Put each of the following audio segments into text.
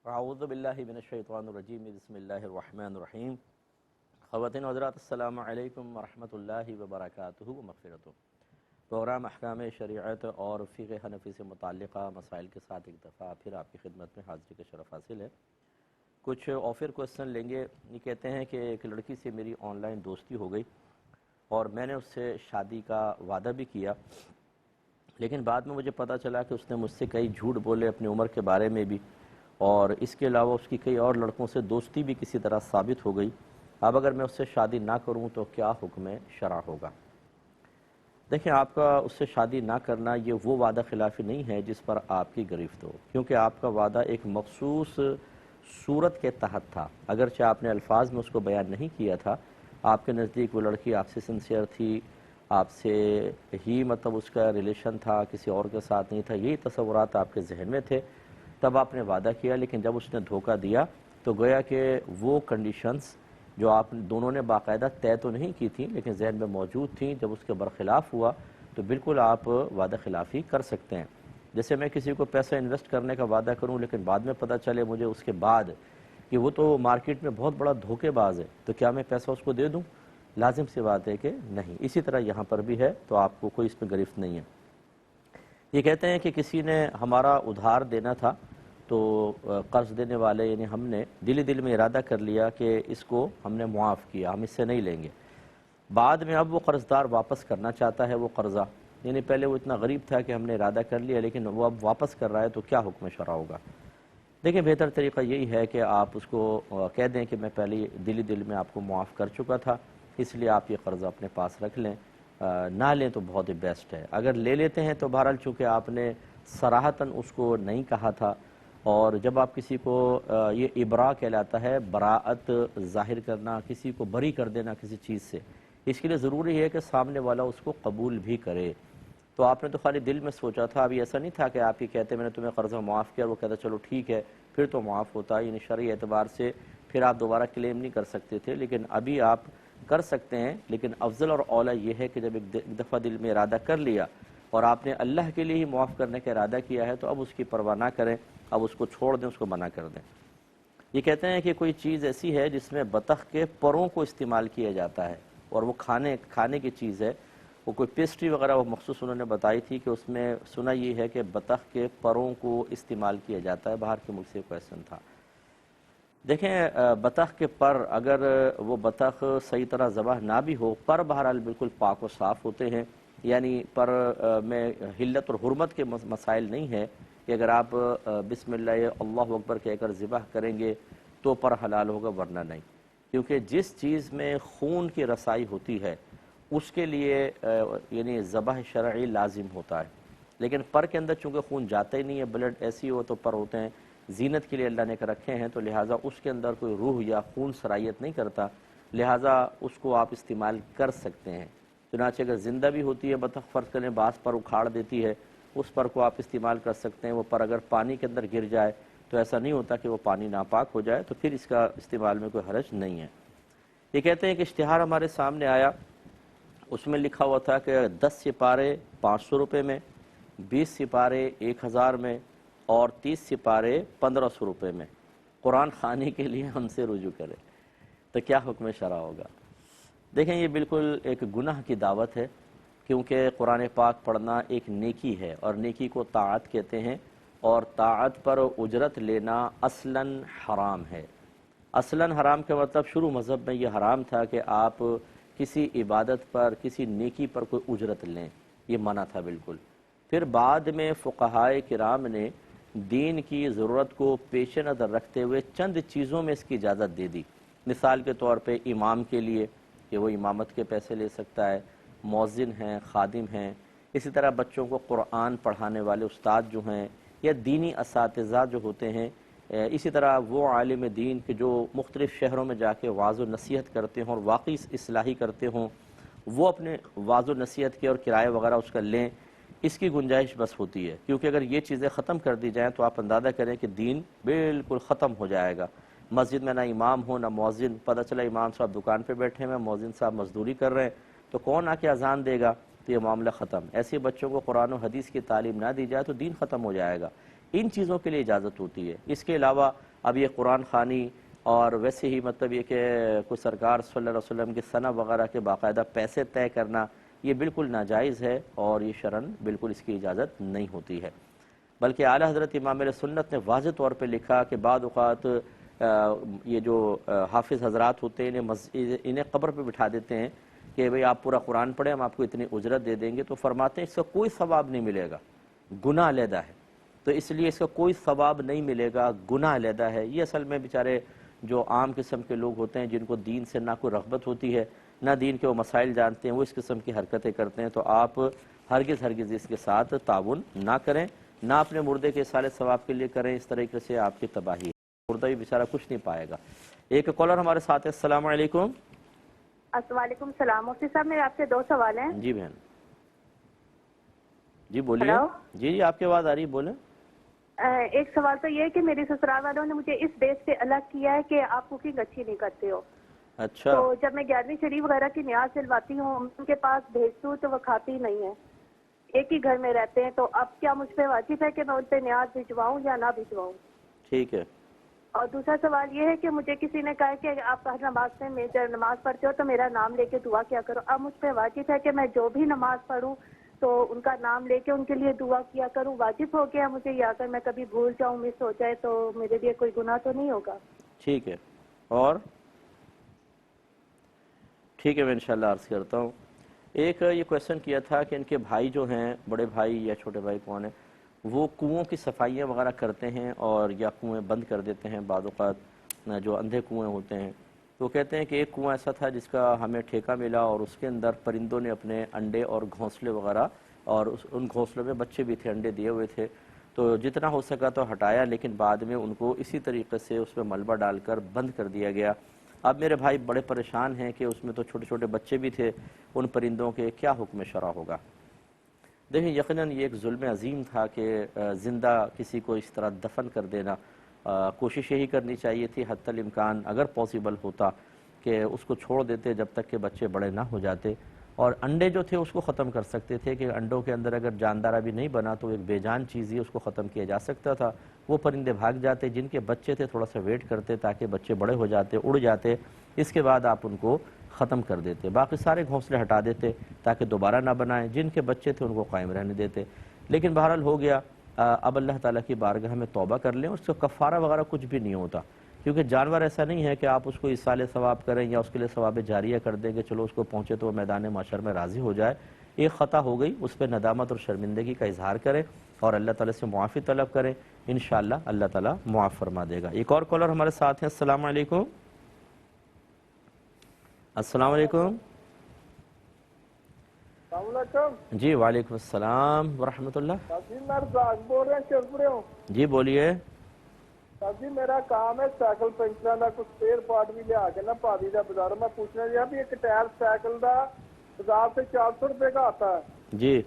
اعوذ باللہ من الشیطان الرجیم بسم اللہ الرحمن الرحیم۔ خواتین و حضرات السلام علیکم ورحمۃ اللہ وبرکاتہ و مغفرتہ۔ پروگرام احکام شریعت اور فقہ حنفی سے متعلقہ مسائل کے ساتھ ایک دفعہ پھر آپ کی خدمت میں حاضری کا شرف حاصل ہے۔ کچھ آفر کوسچن لیں گے۔ یہ کہتے ہیں کہ ایک لڑکی سے میری آن لائن دوستی ہو گئی اور میں نے اس سے شادی کا وعدہ بھی کیا، لیکن بعد میں مجھے پتہ چلا کہ اس نے مجھ سے کئی جھوٹ بولے اپنی عمر کے بارے میں بھی، اور اس کے علاوہ اس کی کئی اور لڑکوں سے دوستی بھی کسی طرح ثابت ہو گئی۔ اب اگر میں اس سے شادی نہ کروں تو کیا حکم شرع ہوگا؟ دیکھیں، آپ کا اس سے شادی نہ کرنا یہ وہ وعدہ خلافی نہیں ہے جس پر آپ کی گرفت ہو، کیونکہ آپ کا وعدہ ایک مخصوص صورت کے تحت تھا۔ اگرچہ آپ نے الفاظ میں اس کو بیان نہیں کیا تھا، آپ کے نزدیک وہ لڑکی آپ سے سنسیئر تھی، آپ سے ہی مطلب اس کا ریلیشن تھا، کسی اور کے ساتھ نہیں تھا، یہی تصورات آپ کے ذہن میں تھے، تب آپ نے وعدہ کیا۔ لیکن جب اس نے دھوکہ دیا تو گویا کہ وہ کنڈیشنز جو آپ دونوں نے باقاعدہ طے تو نہیں کی تھیں لیکن ذہن میں موجود تھیں، جب اس کے برخلاف ہوا تو بالکل آپ وعدہ خلافی کر سکتے ہیں۔ جیسے میں کسی کو پیسہ انویسٹ کرنے کا وعدہ کروں لیکن بعد میں پتہ چلے مجھے اس کے بعد کہ وہ تو مارکیٹ میں بہت بڑا دھوکے باز ہے، تو کیا میں پیسہ اس کو دے دوں؟ لازم سی بات ہے کہ نہیں۔ اسی طرح یہاں پر بھی ہے، تو آپ کو کوئی اس میں گرفت نہیں ہے۔ یہ کہتے ہیں کہ کسی نے ہمارا ادھار دینا تھا تو قرض دینے والے یعنی ہم نے دل میں ارادہ کر لیا کہ اس کو ہم نے معاف کیا، ہم اس سے نہیں لیں گے۔ بعد میں اب وہ قرض دار واپس کرنا چاہتا ہے وہ قرضہ، یعنی پہلے وہ اتنا غریب تھا کہ ہم نے ارادہ کر لیا لیکن وہ اب واپس کر رہا ہے، تو کیا حکم شرع ہوگا؟ دیکھیں، بہتر طریقہ یہی ہے کہ آپ اس کو کہہ دیں کہ میں پہلے دل میں آپ کو معاف کر چکا تھا، اس لیے آپ یہ قرضہ اپنے پاس رکھ لیں۔ نہ لیں تو بہت ہی بیسٹ ہے۔ اگر لے لیتے ہیں تو بہرحال چونکہ آپ نے صراحتاً اس کو نہیں کہا تھا، اور جب آپ کسی کو یہ ابراء کہلاتا ہے، براءت ظاہر کرنا، کسی کو بری کر دینا کسی چیز سے، اس کے لیے ضروری ہے کہ سامنے والا اس کو قبول بھی کرے۔ تو آپ نے تو خالی دل میں سوچا تھا، ابھی ایسا نہیں تھا کہ آپ ہی کہتے میں نے تمہیں قرضہ معاف کیا، وہ کہتا چلو ٹھیک ہے، پھر تو معاف ہوتا، یعنی شرعی اعتبار سے پھر آپ دوبارہ کلیم نہیں کر سکتے تھے، لیکن ابھی آپ کر سکتے ہیں۔ لیکن افضل اور اولیٰ یہ ہے کہ جب ایک دفعہ دل میں ارادہ کر لیا اور آپ نے اللہ کے لیے ہی معاف کرنے کا ارادہ کیا ہے تو اب اس کی پرواہ نہ کریں، اب اس کو چھوڑ دیں، اس کو منع کر دیں۔ یہ کہتے ہیں کہ کوئی چیز ایسی ہے جس میں بطخ کے پروں کو استعمال کیا جاتا ہے اور وہ کھانے کی چیز ہے، وہ کوئی پیسٹری وغیرہ وہ مخصوص انہوں نے بتائی تھی کہ اس میں سنا یہ ہے کہ بطخ کے پروں کو استعمال کیا جاتا ہے۔ باہر کے ملک سے کویسچن تھا۔ دیکھیں، بطخ کے پر اگر وہ بطخ صحیح طرح ذبح نہ بھی ہو، پر بہرحال بالکل پاک و صاف ہوتے ہیں، یعنی پر میں حلت اور حرمت کے مسائل نہیں ہے کہ اگر آپ بسم اللہ اللہ اکبر کہہ کر ذبح کریں گے تو پر حلال ہوگا، ورنہ نہیں، کیونکہ جس چیز میں خون کی رسائی ہوتی ہے اس کے لیے یعنی ذبح شرعی لازم ہوتا ہے، لیکن پر کے اندر چونکہ خون جاتا ہی نہیں ہے، بلڈ ایسی ہو تو پر ہوتے ہیں، زینت کے لیے اللہ نے رکھے ہیں، تو لہٰذا اس کے اندر کوئی روح یا خون سرایت نہیں کرتا، لہٰذا اس کو آپ استعمال کر سکتے ہیں۔ چنانچہ اگر زندہ بھی ہوتی ہے بطخ، فرض کریں بعض پر اکھاڑ دیتی ہے، اس پر کو آپ استعمال کر سکتے ہیں۔ وہ پر اگر پانی کے اندر گر جائے تو ایسا نہیں ہوتا کہ وہ پانی ناپاک ہو جائے، تو پھر اس کا استعمال میں کوئی حرج نہیں ہے۔ یہ کہتے ہیں کہ اشتہار ہمارے سامنے آیا، اس میں لکھا ہوا تھا کہ 10 سپارے 500 روپے میں، 20 سپارے 1000 میں اور 30 سپارے 1500 روپے میں، قرآن خوانی کے لیے ہم سے رجوع کرے، تو کیا حکم شرع ہوگا؟ دیکھیں، یہ بالکل ایک گناہ کی دعوت ہے، کیونکہ قرآن پاک پڑھنا ایک نیکی ہے اور نیکی کو طاعت کہتے ہیں، اور طاعت پر اجرت لینا اصلاً حرام ہے۔ اصلاً حرام کا مطلب شروع مذہب میں یہ حرام تھا کہ آپ کسی عبادت پر، کسی نیکی پر کوئی اجرت لیں، یہ منع تھا بالکل۔ پھر بعد میں فقہائے کرام نے دین کی ضرورت کو پیش نظر رکھتے ہوئے چند چیزوں میں اس کی اجازت دے دی۔ مثال کے طور پہ امام کے لیے کہ وہ امامت کے پیسے لے سکتا ہے، مؤذن ہیں، خادم ہیں، اسی طرح بچوں کو قرآن پڑھانے والے استاد جو ہیں یا دینی اساتذہ جو ہوتے ہیں، اسی طرح وہ عالم دین کے جو مختلف شہروں میں جا کے وعظ و نصیحت کرتے ہوں اور واقعی اصلاحی کرتے ہوں، وہ اپنے وعظ و نصیحت کے اور کرایہ وغیرہ اس کا لیں، اس کی گنجائش بس ہوتی ہے، کیونکہ اگر یہ چیزیں ختم کر دی جائیں تو آپ اندازہ کریں کہ دین بالکل ختم ہو جائے گا۔ مسجد میں نہ امام ہو نہ مؤذن، پتہ چلا امام صاحب دکان پہ بیٹھے ہیں، مؤذن صاحب مزدوری کر رہے ہیں، تو کون آ کے اذان دے گا؟ تو یہ معاملہ ختم۔ ایسے بچوں کو قرآن و حدیث کی تعلیم نہ دی جائے تو دین ختم ہو جائے گا۔ ان چیزوں کے لیے اجازت ہوتی ہے۔ اس کے علاوہ اب یہ قرآن خوانی اور ویسے ہی مطلب یہ کہ کوئی سرکار صلی اللہ علیہ وسلم کی ثنا وغیرہ کے باقاعدہ پیسے طے کرنا یہ بالکل ناجائز ہے، اور یہ شرعاً بالکل اس کی اجازت نہیں ہوتی ہے۔ بلکہ اعلیٰ حضرت امام اہل سنت نے واضح طور پہ لکھا کہ بعض اوقات یہ جو حافظ حضرات ہوتے ہیں انہیں قبر پہ بٹھا دیتے ہیں کہ بھئی آپ پورا قرآن پڑھیں، ہم آپ کو اتنی اجرت دے دیں گے، تو فرماتے ہیں اس کا کوئی ثواب نہیں ملے گا، گناہ علیحدہ ہے، تو اس لیے اس کا کوئی ثواب نہیں ملے گا، گناہ علیحدہ ہے۔ یہ اصل میں بیچارے جو عام قسم کے لوگ ہوتے ہیں جن کو دین سے نہ کوئی رغبت ہوتی ہے، نہ دین کے وہ مسائل جانتے ہیں، وہ اس قسم کی حرکتیں کرتے ہیں، تو آپ ہرگز اس کے ساتھ تعاون نہ کریں، نہ اپنے مردے کے اصالہ ثواب کے لیے کریں، اس طریقے سے آپ کی تباہی ہے، مردہ بھی بیچارہ کچھ نہیں پائے گا۔ ایک کالر ہمارے ساتھ ہے۔ السلام علیکم۔ وعلیکم السلام۔ مفتی صاحب میرے آپ سے 2 سوال ہیں۔ جی بہن، جی بولیے۔ جی آپ کی آواز آ رہی ہے، بولیں۔ ایک سوال تو یہ ہے کہ میری سسرال والوں نے مجھے اس بیس پہ الگ کیا ہے کہ آپ کوکنگ اچھی نہیں کرتے ہو۔ اچھا۔ تو جب میں 11ویں شریف وغیرہ کی نیاز دلواتی ہوں ان کے پاس بھیجتی ہوں تو وہ کھاتی ہی نہیں ہے، ایک ہی گھر میں رہتے ہیں، تو اب کیا مجھ پہ واجب ہے کہ میں ان پہ نیاز بھجواؤں یا نہ بھجواؤں؟ ٹھیک ہے۔ اور دوسرا سوال یہ ہے کہ مجھے کسی نے کہا کہ آپ ہر نماز میں جب نماز پڑھتے ہو تو میرا نام لے کے دعا کیا کرو۔ اب مجھ پہ واجب ہے کہ میں جو بھی نماز پڑھوں تو ان کا نام لے کے ان کے لیے دعا کیا کروں، واجب ہو گیا مجھے، یا اگر میں کبھی بھول جاؤں، مس ہو جائے تو میرے لیے کوئی گناہ تو نہیں ہوگا؟ ٹھیک ہے، اور ٹھیک ہے میں انشاءاللہ عرض کرتا ہوں۔ ایک یہ کویسچن کیا تھا کہ ان کے بھائی جو ہیں، بڑے بھائی یا چھوٹے بھائی کون ہیں، وہ کنوؤں کی صفائیاں وغیرہ کرتے ہیں اور یا کنویں بند کر دیتے ہیں، بعض اوقات جو اندھے کنویں ہوتے ہیں، تو کہتے ہیں کہ ایک کنواں ایسا تھا جس کا ہمیں ٹھیکہ ملا اور اس کے اندر پرندوں نے اپنے انڈے اور گھونسلے وغیرہ، اور ان گھونسلوں میں بچے بھی تھے، انڈے دیے ہوئے تھے، تو جتنا ہو سکا تو ہٹایا، لیکن بعد میں ان کو اسی طریقے سے اس میں ملبہ ڈال کر بند کر دیا گیا۔ اب میرے بھائی بڑے پریشان ہیں کہ اس میں تو چھوٹے چھوٹے بچے بھی تھے ان پرندوں کے، کیا حکم شرع ہوگا؟ دیکھیں یقیناً یہ ایک ظلم عظیم تھا کہ زندہ کسی کو اس طرح دفن کر دینا۔ کوشش یہی کرنی چاہیے تھی حتی الامکان اگر پاسبل ہوتا کہ اس کو چھوڑ دیتے جب تک کہ بچے بڑے نہ ہو جاتے، اور انڈے جو تھے اس کو ختم کر سکتے تھے کہ انڈوں کے اندر اگر جاندارہ بھی نہیں بنا تو ایک بے جان چیز ہی اس کو ختم کیا جا سکتا تھا، وہ پرندے بھاگ جاتے، جن کے بچے تھے تھوڑا سا ویٹ کرتے تاکہ بچے بڑے ہو جاتے، اڑ جاتے، اس کے بعد آپ ان کو ختم کر دیتے، باقی سارے گھونسلے ہٹا دیتے تاکہ دوبارہ نہ بنائیں، جن کے بچے تھے ان کو قائم رہنے دیتے۔ لیکن بہرحال ہو گیا، اب اللہ تعالیٰ کی بارگاہ میں توبہ کر لیں، اس کا کفارہ وغیرہ کچھ بھی نہیں ہوتا، کیونکہ جانور ایسا نہیں ہے کہ آپ اس کو ایصال ثواب کریں یا اس کے لیے ثواب جاریہ کر دیں کہ چلو اس کو پہنچے تو وہ میدان معاشر میں راضی ہو جائے۔ ایک خطا ہو گئی، اس پہ ندامت اور شرمندگی کا اظہار کریں اور اللہ تعالیٰ سے معافی طلب کریں، انشاءاللہ اللہ تعالیٰ معاف فرما دے گا۔ ایک اور کالر ہمارے ساتھ ہیں۔ السلام علیکم۔ السلام علیکم۔ السلام علیکم۔ جی وعلیکم السلام ورحمۃ اللہ۔ جی میں رزاق بول رہے ہیں چرپڑے ہوں۔ جی بولیے۔ جی میرا کام ہے سائیکل پنچر کا کچھ اسپیئر پارٹ بھی لیا کے نا پا دی بازار میں پوچھنا چاہیے بھی ایک ٹائر سائیکل کا 1000 سے 400 روپے کا آتا ہے، جی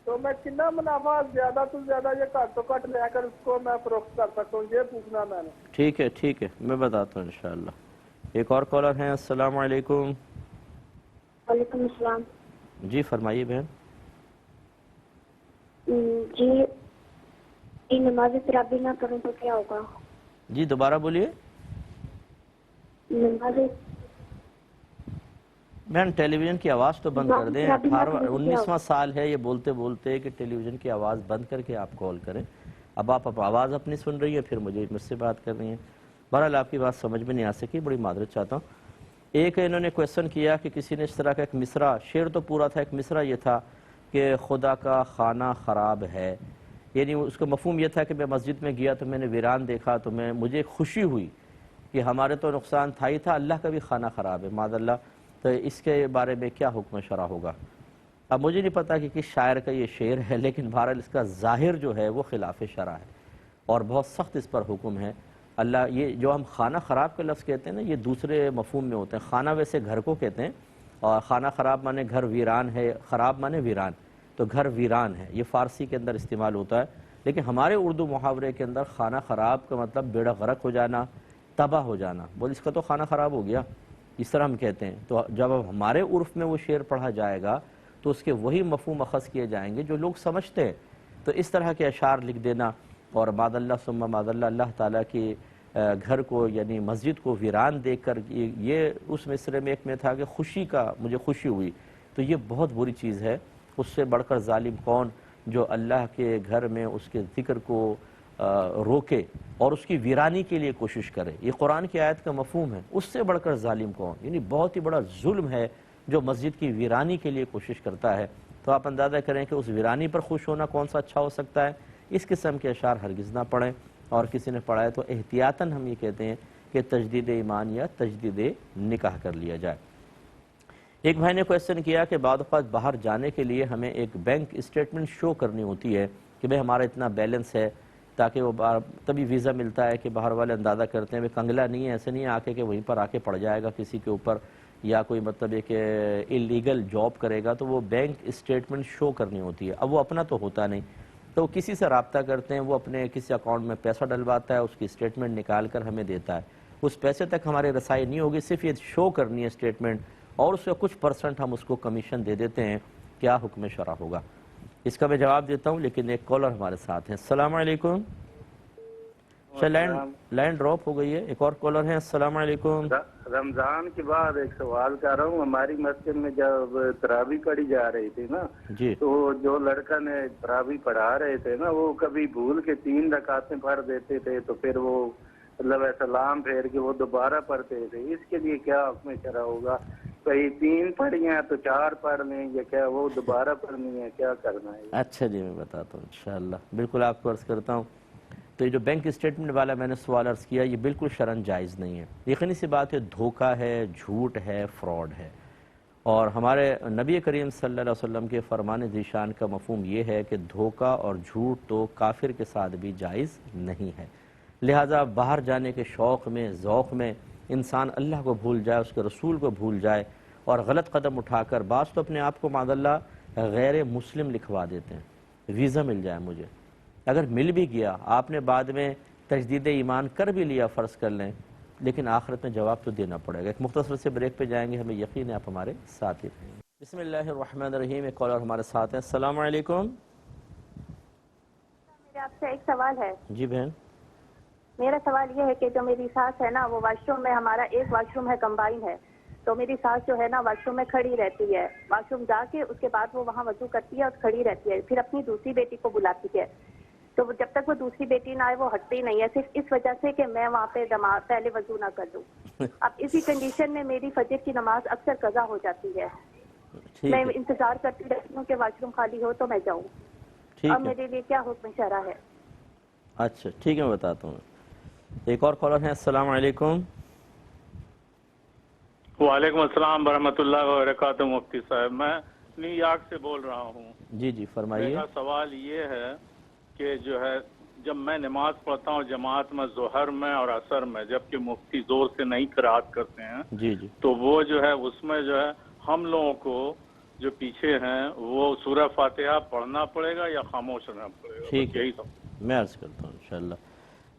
تو میں کتنا منافع زیادہ تو زیادہ یہ گھٹ تو گھٹ لے کر اس کو میں فروخت کر سکتا ہوں، یہ پوچھنا میں نے۔ ٹھیک ہے ٹھیک ہے میں بتاتا ہوں انشاءاللہ۔ ایک اور کالر ہیں۔ السلام علیکم۔ وعلیکم السلام۔ جی فرمائیے بہن۔ جی نماز تراویح نہ کروں تو کیا ہوگا؟ جی دوبارہ بولیے۔ نماز بہن ٹیلی ویژن کی آواز تو بند کر دیں، 19واں سال ہے یہ بولتے بولتے کہ ٹیلی ویژن کی آواز بند کر کے آپ کال کریں۔ اب آپ آواز اپنی سن رہی ہیں، پھر مجھ سے بات کر رہی ہیں، بہرحال آپ کی بات سمجھ میں نہیں آ سکی، بڑی معذرت چاہتا ہوں۔ ایک انہوں نے کویسچن کیا کہ کسی نے اس طرح کا ایک مصرع، شعر تو پورا تھا، ایک مصرع یہ تھا کہ خدا کا خانہ خراب ہے، یعنی اس کا مفہوم یہ تھا کہ میں مسجد میں گیا تو میں نے ویران دیکھا تو مجھے خوشی ہوئی کہ ہمارے تو نقصان تھا ہی تھا، اللہ کا بھی خانہ خراب ہے معاذ اللہ، تو اس کے بارے میں کیا حکم شرع ہوگا؟ اب مجھے نہیں پتا کہ کس شاعر کا یہ شعر ہے، لیکن بہرحال اس کا ظاہر جو ہے وہ خلاف شرع ہے اور بہت سخت اس پر حکم ہے۔ اللہ یہ جو ہم خانہ خراب کا لفظ کہتے ہیں نا، یہ دوسرے مفہوم میں ہوتے ہیں۔ خانہ ویسے گھر کو کہتے ہیں، اور خانہ خراب مانے گھر ویران ہے، خراب مانے ویران، تو گھر ویران ہے، یہ فارسی کے اندر استعمال ہوتا ہے، لیکن ہمارے اردو محاورے کے اندر خانہ خراب کا مطلب بیڑا غرق ہو جانا، تباہ ہو جانا، بول اس کا تو خانہ خراب ہو گیا، اس طرح ہم کہتے ہیں۔ تو جب ہمارے عرف میں وہ شعر پڑھا جائے گا تو اس کے وہی مفہوم اخذ کیے جائیں گے جو لوگ سمجھتے ہیں، تو اس طرح کے اشعار لکھ دینا اور معاذ اللہ ثم معاذ اللہ اللہ تعالیٰ کی گھر کو یعنی مسجد کو ویران دیکھ کر یہ اس مصرعے میں ایک میں تھا کہ خوشی کا مجھے خوشی ہوئی، تو یہ بہت بری چیز ہے۔ اس سے بڑھ کر ظالم کون جو اللہ کے گھر میں اس کے ذکر کو روکے اور اس کی ویرانی کے لیے کوشش کرے۔ یہ قرآن کی آیت کا مفہوم ہے، اس سے بڑھ کر ظالم کون، یعنی بہت ہی بڑا ظلم ہے جو مسجد کی ویرانی کے لیے کوشش کرتا ہے۔ تو آپ اندازہ کریں کہ اس ویرانی پر خوش ہونا کون سا اچھا ہو سکتا ہے۔ اس قسم کے اشعار ہرگز نہ پڑھیں، اور کسی نے پڑھا ہے تو احتیاطاً ہم یہ کہتے ہیں کہ تجدید ایمان یا تجدید نکاح کر لیا جائے۔ ایک بھائی نے کویسچن کیا کہ بعض اوقات باہر جانے کے لیے ہمیں ایک بینک اسٹیٹمنٹ شو کرنی ہوتی ہے کہ بھئی ہمارا اتنا بیلنس ہے، تاکہ وہ تبھی ویزا ملتا ہے کہ باہر والے اندازہ کرتے ہیں بھئی کنگلا نہیں ہے، ایسے نہیں آ کے کہ وہیں پر آ کے پڑ جائے گا کسی کے اوپر، یا کوئی مطلب ہے کہ اللیگل جاب کرے گا، تو وہ بینک اسٹیٹمنٹ شو کرنی ہوتی ہے۔ اب وہ اپنا تو ہوتا نہیں، تو کسی سے رابطہ کرتے ہیں، وہ اپنے کسی اکاؤنٹ میں پیسہ ڈلواتا ہے، اس کی اسٹیٹمنٹ نکال کر ہمیں دیتا ہے۔ اس پیسے تک ہمارے رسائی نہیں ہوگی، صرف یہ شو کرنی ہے اسٹیٹمنٹ، اور اس سے کچھ پرسنٹ ہم اس کو کمیشن دے دیتے ہیں۔ کیا حکم شرع ہوگا؟ اس کا میں جواب دیتا ہوں، لیکن ایک کالر ہمارے ساتھ ہیں۔ السلام علیکم۔ لائن ڈراپ ہو گئی ہے، ایک اور کالر ہیں۔ السلام علیکم۔ رمضان کے بعد ایک سوال کر رہا ہوں، ہماری مسجد میں جب تراویح پڑھی جا رہی تھی نا، جی، تو جو لڑکا نے تراویح پڑھا رہے تھے نا، وہ کبھی بھول کے 3 رکعتیں پڑھ دیتے تھے، تو پھر وہ مطلب سلام پھیر کے وہ دوبارہ پڑھتے تھے۔ اس کے لیے کیا حکم شرع ہوگا؟ کہیں 3 پڑھی ہیں تو 4 پڑھ لیں، یا کیا وہ دوبارہ پڑھنی ہے، کیا کرنا ہے؟ اچھا جی، میں بتاتا ہوں انشاءاللہ، بالکل آپ کو عرض کرتا ہوں۔ تو یہ جو بینک اسٹیٹمنٹ والا میں نے سوال عرض کیا، یہ بالکل شرعاً جائز نہیں ہے۔ یقینی سی بات ہے، دھوکہ ہے، جھوٹ ہے، فراڈ ہے، اور ہمارے نبی کریم صلی اللہ علیہ وسلم کے فرمان ذیشان کا مفہوم یہ ہے کہ دھوکہ اور جھوٹ تو کافر کے ساتھ بھی جائز نہیں ہے۔ لہٰذا باہر جانے کے شوق میں، ذوق میں انسان اللہ کو بھول جائے، اس کے رسول کو بھول جائے، اور غلط قدم اٹھا کر بعض تو اپنے آپ کو معاذ اللہ غیر مسلم لکھوا دیتے ہیں۔ ویزا مل جائے مجھے، اگر مل بھی گیا، آپ نے بعد میں تجدید ایمان کر بھی لیا فرض کر لیں، لیکن آخرت میں جواب تو دینا پڑے گا۔ ایک مختصر سے بریک پہ جائیں گے، ہمیں یقین ہے آپ ہمارے ساتھ ہی رہیں گے۔ بسم اللہ الرحمن الرحیم۔ ایک کالر ہمارے ساتھ ہیں۔ السلام علیکم۔ میرا آپ سے ایک سوال ہے۔ جی بہن۔ میرا سوال یہ ہے کہ جو میری ساس ہے نا، وہ واش روم میں، ہمارا ایک واش روم ہے، کمبائن ہے، تو میری ساس جو ہے نا واش روم میں کھڑی رہتی ہے، واش روم جا کے اس کے بعد وہ وہاں وضو کرتی ہے اور کھڑی رہتی ہے، پھر اپنی دوسری بیٹی کو بلاتی ہے، تو جب تک وہ دوسری بیٹی نہ آئے وہ ہٹتی نہیں ہے، صرف اس وجہ سے کہ میں وہاں پہ پہلے وضو نہ کر دوں۔ اب اسی کنڈیشن میں میری فجر کی نماز اکثر قضا ہو جاتی ہے۔ میں انتظار کرتی رہتی ہوں کہ واش روم خالی ہو تو میں جاؤں۔ اب میرے لیے کیا حکم شرع ہے؟ اچھا ٹھیک ہے، میں بتاتا ہوں۔ ایک اور کالر ہیں۔ السلام علیکم۔ وعلیکم السلام ورحمۃ اللہ وبرکاتہ۔ مفتی صاحب، میں نیو یارک سے بول رہا ہوں۔ جی جی فرمائیے۔ میرا سوال یہ ہے کہ جو ہے جب میں نماز پڑھتا ہوں جماعت میں، ظہر میں اور عصر میں، جبکہ مفتی زور سے نہیں قرات کرتے ہیں، جی جی، تو وہ جو ہے اس میں جو ہے ہم لوگوں کو جو پیچھے ہیں وہ سورہ فاتحہ پڑھنا پڑے گا یا خاموش رہنا پڑے گا؟ ٹھیک ہے، یہی سب میں عرض کرتا ہوں انشاءاللہ،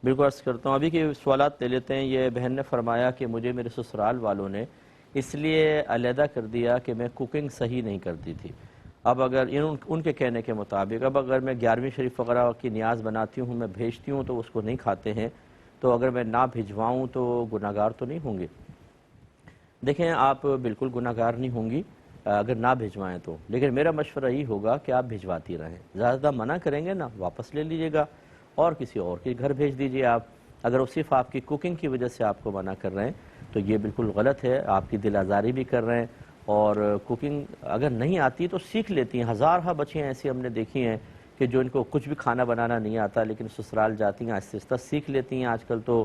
بالکل عرض کرتا ہوں۔ ابھی کے سوالات لے لیتے ہیں۔ یہ بہن نے فرمایا کہ مجھے میرے سسرال والوں نے اس لیے علیحدہ کر دیا کہ میں کوکنگ صحیح نہیں کرتی تھی۔ اب اگر ان کے کہنے کے مطابق اب اگر میں 11ویں شریف وغیرہ کی نیاز بناتی ہوں، میں بھیجتی ہوں تو اس کو نہیں کھاتے ہیں، تو اگر میں نہ بھجواؤں تو گناہگار تو نہیں ہوں گے؟ دیکھیں، آپ بالکل گناہگار نہیں ہوں گی اگر نہ بھجوائیں تو، لیکن میرا مشورہ یہی ہوگا کہ آپ بھجواتی رہیں۔ زیادہ منع کریں گے نا، واپس لے لیجئے گا اور کسی اور کے گھر بھیج دیجئے آپ۔ اگر وہ صرف آپ کی کوکنگ کی وجہ سے آپ کو منع کر رہے ہیں تو یہ بالکل غلط ہے، آپ کی دل آزاری بھی کر رہے ہیں۔ اور کوکنگ اگر نہیں آتی تو سیکھ لیتی ہیں۔ ہزارہ بچیاں ایسی ہم نے دیکھی ہیں کہ جو ان کو کچھ بھی کھانا بنانا نہیں آتا، لیکن سسرال جاتی ہیں، آہستہ آہستہ سیکھ لیتی ہیں۔ آج کل تو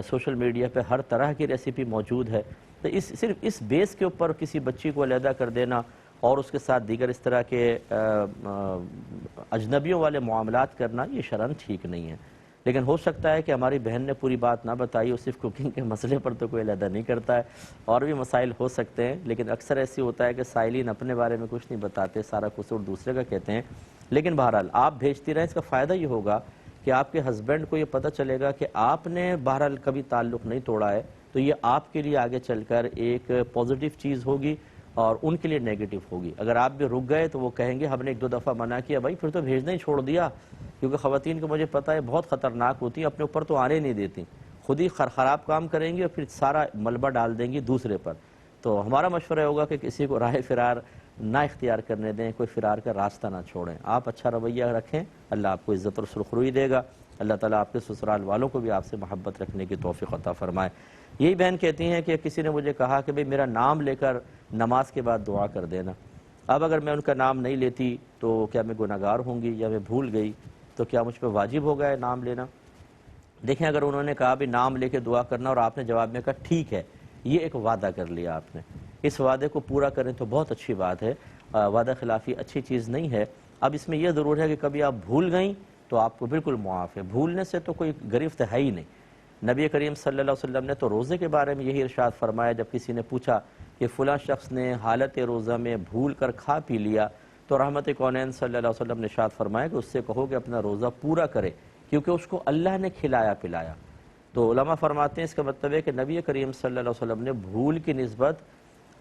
سوشل میڈیا پہ ہر طرح کی ریسیپی موجود ہے، تو صرف اس بیس کے اوپر کسی بچی کو علیحدہ کر دینا اور اس کے ساتھ دیگر اس طرح کے اجنبیوں والے معاملات کرنا، یہ شرعاً ٹھیک نہیں ہے۔ لیکن ہو سکتا ہے کہ ہماری بہن نے پوری بات نہ بتائی، اور صرف کوکنگ کے مسئلے پر تو کوئی علیحدہ نہیں کرتا ہے، اور بھی مسائل ہو سکتے ہیں، لیکن اکثر ایسی ہوتا ہے کہ سائلین اپنے بارے میں کچھ نہیں بتاتے، سارا قصور دوسرے کا کہتے ہیں۔ لیکن بہرحال آپ بھیجتی رہیں، اس کا فائدہ یہ ہوگا کہ آپ کے ہسبینڈ کو یہ پتہ چلے گا کہ آپ نے بہرحال کبھی تعلق نہیں توڑا ہے، تو یہ آپ کے لیے آگے چل کر ایک پازیٹیو چیز ہوگی اور ان کے لیے نیگیٹو ہوگی۔ اگر آپ بھی رک گئے تو وہ کہیں گے ہم نے 1-2 دفعہ منع کیا، بھائی پھر تو بھیجنا ہی چھوڑ دیا، کیونکہ خواتین کو مجھے پتہ ہے بہت خطرناک ہوتی ہیں، اپنے اوپر تو آنے نہیں دیتی۔ خود ہی خراب کام کریں گی اور پھر سارا ملبہ ڈال دیں گی دوسرے پر. تو ہمارا مشورہ ہوگا کہ کسی کو راہ فرار نہ اختیار کرنے دیں, کوئی فرار کا راستہ نہ چھوڑیں. آپ اچھا رویہ رکھیں, اللہ آپ کو عزت اور سرخروئی دے گا. اللہ تعالیٰ آپ کے سسرال والوں کو بھی آپ سے محبت رکھنے کی توفیق عطا فرمائے. یہی بہن کہتی ہیں کہ کسی نے مجھے کہا کہ بھئی میرا نام لے کر نماز کے بعد دعا کر دینا. اب اگر میں ان کا نام نہیں لیتی تو کیا میں گناہگار ہوں گی, یا میں بھول گئی تو کیا مجھ پہ واجب ہو گیا ہے نام لینا؟ دیکھیں, اگر انہوں نے کہا بھی نام لے کے دعا کرنا اور آپ نے جواب میں کہا ٹھیک ہے, یہ ایک وعدہ کر لیا آپ نے, اس وعدے کو پورا کریں تو بہت اچھی بات ہے. وعدہ خلافی اچھی چیز نہیں ہے. اب اس میں یہ ضرور ہے کہ کبھی آپ بھول گئیں تو آپ کو بالکل معاف ہے, بھولنے سے تو کوئی گرفت ہے ہی نہیں. نبی کریم صلی اللہ علیہ وسلم نے تو روزے کے بارے میں یہی ارشاد فرمایا, جب کسی نے پوچھا کہ فلاں شخص نے حالت روزہ میں بھول کر کھا پی لیا, تو رحمت کونین صلی اللہ علیہ وسلم نے ارشاد فرمایا کہ اس سے کہو کہ اپنا روزہ پورا کرے, کیونکہ اس کو اللہ نے کھلایا پلایا. تو علماء فرماتے ہیں اس کا مطلب ہے کہ نبی کریم صلی اللہ علیہ وسلم نے بھول کی نسبت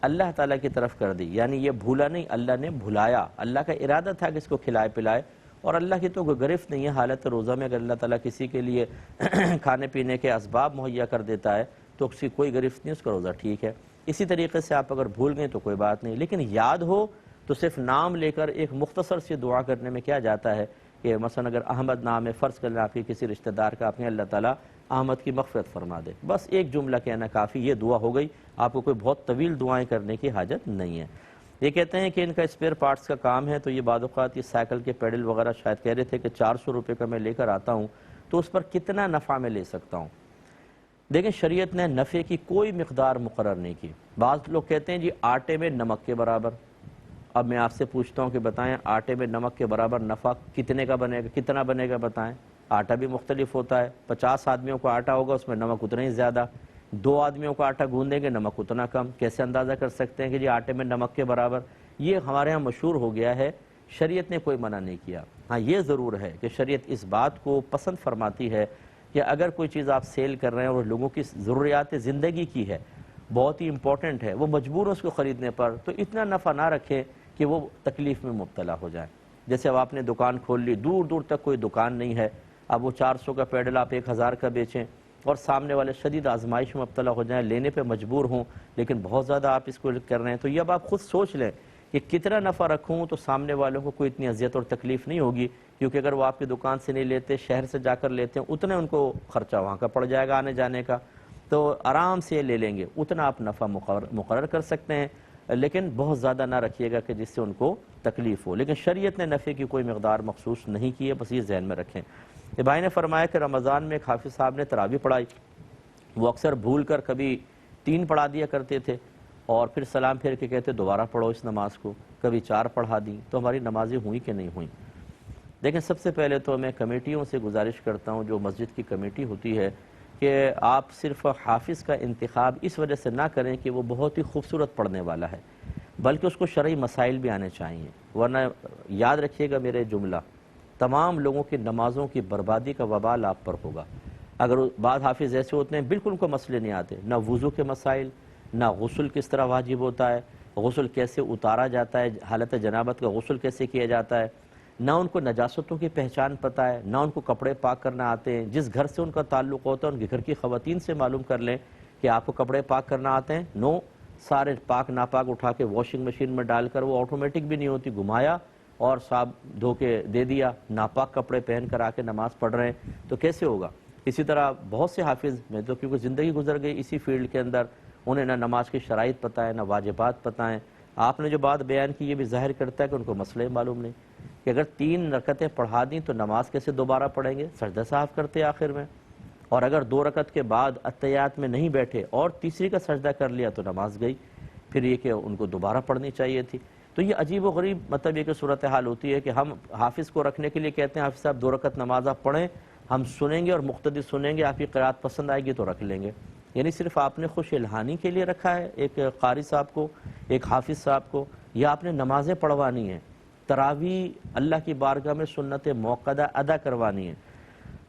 اللہ تعالیٰ کی طرف کر دی, یعنی یہ بھولا نہیں, اللہ نے بھلایا. اللہ کا ارادہ تھا کہ اس کو کھلائے پلائے, اور اللہ کی تو کوئی گرفت نہیں ہے حالت روزہ میں. اگر اللہ تعالیٰ کسی کے لیے کھانے پینے کے اسباب مہیا کر دیتا ہے تو اس کی کوئی گرفت نہیں, اس کا روزہ ٹھیک ہے. اسی طریقے سے آپ اگر بھول گئے تو کوئی بات نہیں, لیکن یاد ہو تو صرف نام لے کر ایک مختصر سی دعا کرنے میں کیا جاتا ہے کہ مثلا اگر احمد نام ہے, فرض کر لیں آپ کی کسی رشتہ دار کا, آپ نے اللہ تعالیٰ احمد کی مغفرت فرما دے, بس ایک جملہ کہنا کافی, یہ دعا ہو گئی. آپ کو کوئی بہت طویل دعائیں کرنے کی حاجت نہیں ہے. یہ کہتے ہیں کہ ان کا اسپیئر پارٹس کا کام ہے, تو یہ بعض اوقات یہ سائیکل کے پیڈل وغیرہ شاید کہہ رہے تھے کہ 400 روپے کا میں لے کر آتا ہوں, تو اس پر کتنا نفع میں لے سکتا ہوں؟ دیکھیں, شریعت نے نفع کی کوئی مقدار مقرر نہیں کی. بعض لوگ کہتے ہیں جی آٹے میں نمک کے برابر. اب میں آپ سے پوچھتا ہوں کہ بتائیں آٹے میں نمک کے برابر نفع کتنے کا بنے گا, کتنا بنے گا بتائیں؟ آٹا بھی مختلف ہوتا ہے. 50 آدمیوں کو آٹا ہوگا, اس میں نمک اتنا ہی زیادہ. 2 آدمیوں کو آٹا گوندیں گے, نمک اتنا کم. کیسے اندازہ کر سکتے ہیں کہ جی آٹے میں نمک کے برابر؟ یہ ہمارے ہاں مشہور ہو گیا ہے, شریعت نے کوئی منع نہیں کیا. ہاں یہ ضرور ہے کہ شریعت اس بات کو پسند فرماتی ہے کہ اگر کوئی چیز آپ سیل کر رہے ہیں اور لوگوں کی ضروریات زندگی کی ہے, بہت ہی امپورٹنٹ ہے, وہ مجبور ہو اس کو خریدنے پر, تو اتنا نفع نہ رکھیں کہ وہ تکلیف میں مبتلا ہو جائیں. جیسے اب آپ نے دکان کھول لی, دور دور تک کوئی دکان نہیں ہے, اب وہ 400 کا پیڈل آپ 1000 کا بیچیں اور سامنے والے شدید آزمائش میں مبتلا ہو جائیں, لینے پہ مجبور ہوں, لیکن بہت زیادہ آپ اس کو کر رہے ہیں, تو یہ اب آپ خود سوچ لیں کہ کتنا نفع رکھوں تو سامنے والوں کو کوئی اتنی اذیت اور تکلیف نہیں ہوگی, کیونکہ اگر وہ آپ کی دکان سے نہیں لیتے, شہر سے جا کر لیتے ہیں, اتنے ان کو خرچہ وہاں کا پڑ جائے گا آنے جانے کا, تو آرام سے لے لیں گے, اتنا آپ نفع مقرر کر سکتے ہیں, لیکن بہت زیادہ نہ رکھیے گا کہ جس سے ان کو تکلیف ہو. لیکن شریعت نے نفع کی کوئی مقدار مخصوص نہیں کی ہے, بس یہ ذہن میں رکھیں. یہ بھائی نے فرمایا کہ رمضان میں ایک حافظ صاحب نے تراویح پڑھائی, وہ اکثر بھول کر کبھی 3 پڑھا دیا کرتے تھے اور پھر سلام پھیر کے کہتے دوبارہ پڑھو اس نماز کو, کبھی 4 پڑھا دیں, تو ہماری نمازیں ہوئیں کہ نہیں ہوئیں؟ دیکھیں, سب سے پہلے تو میں کمیٹیوں سے گزارش کرتا ہوں, جو مسجد کی کمیٹی ہوتی ہے, کہ آپ صرف حافظ کا انتخاب اس وجہ سے نہ کریں کہ وہ بہت ہی خوبصورت پڑھنے والا ہے, بلکہ اس کو شرعی مسائل بھی آنے چاہیے. ورنہ یاد رکھیے گا میرے جملہ, تمام لوگوں کی نمازوں کی بربادی کا وبال آپ پر ہوگا. اگر بعض حافظ ایسے ہوتے ہیں بالکل ان کو مسئلے نہیں آتے, نہ وضو کے مسائل, نہ غسل کس طرح واجب ہوتا ہے, غسل کیسے اتارا جاتا ہے, حالت جنابت کا غسل کیسے کیا جاتا ہے, نہ ان کو نجاستوں کی پہچان پتہ ہے, نہ ان کو کپڑے پاک کرنا آتے ہیں. جس گھر سے ان کا تعلق ہوتا ہے ان کے گھر کی خواتین سے معلوم کر لیں کہ آپ کو کپڑے پاک کرنا آتے ہیں. نو, سارے پاک ناپاک اٹھا کے واشنگ مشین میں ڈال کر, وہ آٹومیٹک بھی نہیں ہوتی, گھمایا اور صاحب دھو کے دے دیا, ناپاک کپڑے پہن کر آ کے نماز پڑھ رہے ہیں, تو کیسے ہوگا؟ اسی طرح بہت سے حافظ, میں تو کیونکہ زندگی گزر گئی اسی فیلڈ کے اندر, انہیں نہ نماز کی شرائط پتہ ہے, نہ واجبات پتہ ہیں. آپ نے جو بات بیان کی یہ بھی ظاہر کرتا ہے کہ ان کو مسئلے معلوم نہیں کہ اگر 3 رکعتیں پڑھا دیں تو نماز کیسے دوبارہ پڑھیں گے, سجدہ صاحب کرتے آخر میں, اور اگر 2 رکعت کے بعد اتحیات میں نہیں بیٹھے اور تیسری کا سجدہ کر لیا تو نماز گئی, پھر یہ کہ ان کو دوبارہ پڑھنی چاہیے تھی. تو یہ عجیب و غریب مطلب یہ کہ صورتحال ہوتی ہے کہ ہم حافظ کو رکھنے کے لیے کہتے ہیں حافظ صاحب 2 رکعت نماز آپ پڑھیں, ہم سنیں گے اور مقتدی سنیں گے, آپ کی قرات پسند آئے گی تو رکھ لیں گے. یعنی صرف آپ نے خوش الہانی کے لیے رکھا ہے ایک قاری صاحب کو, ایک حافظ صاحب کو, یا آپ نے نمازیں پڑھوانی ہیں, تراویح اللہ کی بارگاہ میں سنت موقدہ ادا کروانی ہے.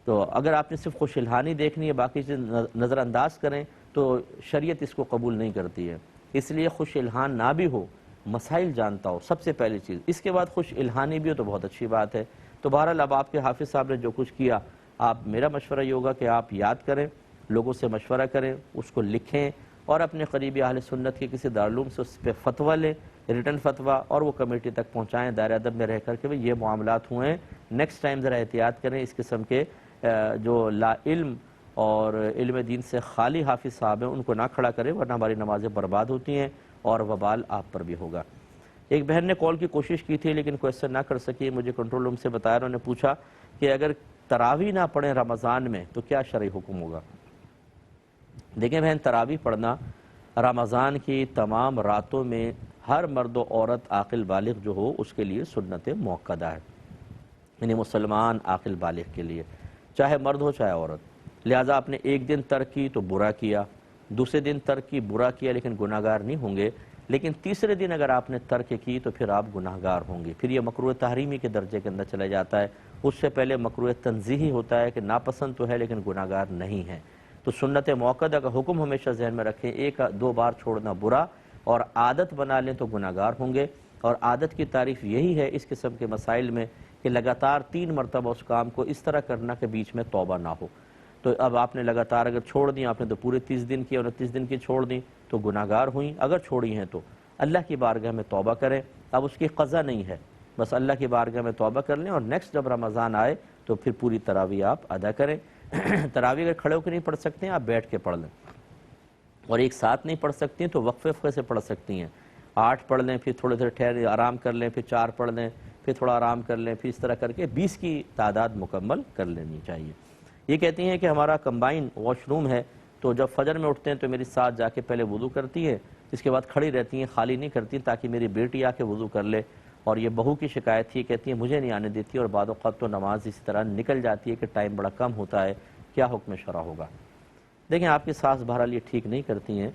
تو اگر آپ نے صرف خوش الہانی دیکھنی ہے, باقی چیز نظر انداز کریں تو شریعت اس کو قبول نہیں کرتی ہے. اس لیے خوش الہان نہ بھی ہو, مسائل جانتا ہو, سب سے پہلی چیز. اس کے بعد خوش الہانی بھی ہو تو بہت اچھی بات ہے. تو بہرحال اب آپ کے حافظ صاحب نے جو کچھ کیا, آپ, میرا مشورہ یہ ہوگا کہ آپ یاد کریں لوگوں سے مشورہ کریں، اس کو لکھیں اور اپنے قریبی اہل سنت کے کسی دارالعلوم سے اس پہ فتویٰ لیں، ریٹن فتویٰ، اور وہ کمیٹی تک پہنچائیں دائرہ ادب میں رہ کر کے یہ معاملات ہوئے ہیں، نیکسٹ ٹائم ذرا احتیاط کریں۔ اس قسم کے جو لا علم اور علم دین سے خالی حافظ صاحب ہیں ان کو نہ کھڑا کریں، ورنہ ہماری نمازیں برباد ہوتی ہیں اور وبال آپ پر بھی ہوگا۔ ایک بہن نے کال کی کوشش کی تھی لیکن کوئسچن نہ کر سکی، مجھے کنٹرول روم سے بتایا، انہوں نے پوچھا کہ اگر تراویح نہ پڑھیں رمضان میں تو کیا شرعی حکم ہوگا؟ دیکھیں بہن، تراویح پڑھنا رمضان کی تمام راتوں میں ہر مرد و عورت عاقل بالغ جو ہو اس کے لیے سنت موقدہ ہے، یعنی مسلمان عاقل بالغ کے لیے، چاہے مرد ہو چاہے عورت۔ لہٰذا آپ نے ایک دن ترک کی تو برا کیا، دوسرے دن ترک کی برا کیا لیکن گناہ گار نہیں ہوں گے، لیکن تیسرے دن اگر آپ نے ترک کی تو پھر آپ گناہ گار ہوں گے، پھر یہ مکروہ تحریمی کے درجے کے اندر چلا جاتا ہے۔ اس سے پہلے مکروہ تنزیہی ہوتا ہے کہ ناپسند تو ہے لیکن گناہ گار نہیں ہے۔ تو سنت موقدہ کا حکم ہمیشہ ذہن میں رکھیں، ایک دو بار چھوڑنا برا، اور عادت بنا لیں تو گناہ گار ہوں گے۔ اور عادت کی تعریف یہی ہے اس قسم کے مسائل میں کہ لگاتار 3 مرتبہ اس کام کو اس طرح کرنا کہ بیچ میں توبہ نہ ہو۔ تو اب آپ نے لگاتار اگر چھوڑ دیں، آپ نے تو پورے 30 دن کی اور 29 دن کی چھوڑ دیں تو گناہ گار ہوئیں، اگر چھوڑی ہیں تو اللہ کی بارگاہ میں توبہ کریں، اب اس کی قضا نہیں ہے، بس اللہ کی بارگاہ میں توبہ کر لیں، اور نیکسٹ جب رمضان آئے تو پھر پوری تراویح آپ ادا کریں۔ تراویح اگر کھڑے ہو کے نہیں پڑھ سکتے ہیں آپ بیٹھ کے پڑھ لیں، اور ایک ساتھ نہیں پڑھ سکتی ہیں تو وقفے وقفے سے پڑھ سکتی ہیں، 8 پڑھ لیں، پھر تھوڑے دیر ٹھہر آرام کر لیں، پھر 4 پڑھ لیں، پھر تھوڑا آرام کر لیں، پھر اس طرح کر کے 20 کی تعداد مکمل کر لینی چاہیے۔ یہ کہتی ہیں کہ ہمارا کمبائن واش روم ہے، تو جب فجر میں اٹھتے ہیں تو میری ساتھ جا کے پہلے وضو کرتی ہے، اس کے بعد کھڑی رہتی ہیں، خالی نہیں کرتی تاکہ میری بیٹی آ کے وضو کر لے، اور یہ بہو کی شکایت تھی، کہتی ہے مجھے نہیں آنے دیتی، اور بعد اوقات تو نماز اسی طرح نکل جاتی ہے کہ ٹائم بڑا کم ہوتا ہے، کیا حکم شرع ہوگا؟ دیکھیں آپ کی ساس بہرحال یہ ٹھیک نہیں کرتی ہیں،